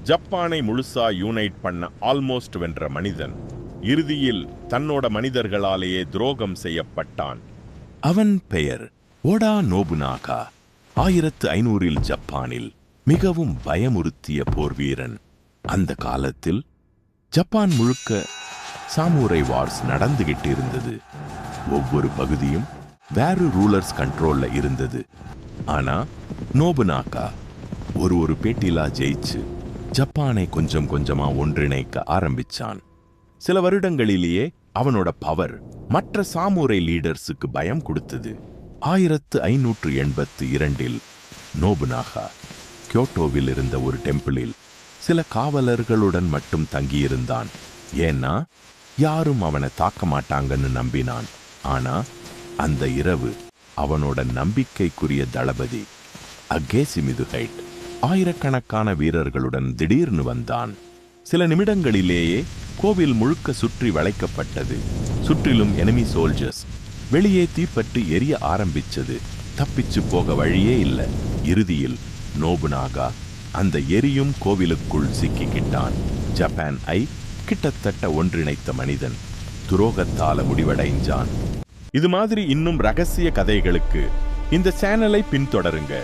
ஜப்பானை முழுசா யூனைட் பண்ண ஆல்மோஸ்ட் வென்ற மனிதன் இறுதியில் தன்னோட மனிதர்களாலேயே துரோகம் செய்யப்பட்டான். அவன் பெயர் ஓடா நோபுனாகா. 1500 ஜப்பானில் மிகவும் பயமுறுத்திய போர்வீரன். அந்த காலத்தில் ஜப்பான் முழுக்க சாமுரை வார்ஸ் நடந்துகிட்டு இருந்தது. ஒவ்வொரு பகுதியும் வேறு ரூலர்ஸ் கண்ட்ரோல்ல இருந்தது. ஆனா நோபுனாகா ஒரு பேட்டிலா ஜெயிச்சு ஜப்பானை கொஞ்சம் கொஞ்சமா ஒன்றிணைக்க ஆரம்பிச்சான். சில வருடங்களிலேயே அவனோட பவர் மற்ற சாமுரை லீடர்ஸுக்கு பயம் கொடுத்தது. 1582 நோபுனாகா கியோட்டோவில் இருந்த ஒரு டெம்பிளில் சில காவலர்களுடன் மட்டும் தங்கியிருந்தான். ஏன்னா யாரும் அவனை தாக்க மாட்டாங்கன்னு நம்பினான். ஆனா அந்த இரவு அவனோட நம்பிக்கைக்குரிய தளபதி அகேசிமிதுகைட் ஆயிரக்கணக்கான வீரர்களுடன் திடீர்னு வந்தான். சில நிமிடங்களிலேயே கோவில் முழுக்க சுற்றி வளைக்கப்பட்டது. சுற்றிலும் எனிமி சோல்ஜர்ஸ். வெளியே தீப்பற்றி எரிய ஆரம்பிச்சது. தப்பிச்சு போக வழியே இல்லை. இறுதியில் நோபுனாகா அந்த எரியும் கோவிலுக்குள் சிக்கிக்கிட்டான். ஜப்பான் கிட்டத்தட்ட ஒன்றிணைத்த மனிதன் துரோகத்தால முடிவடைஞ்சான். இது மாதிரி இன்னும் ரகசிய கதைகளுக்கு இந்த சேனலை பின்தொடருங்க.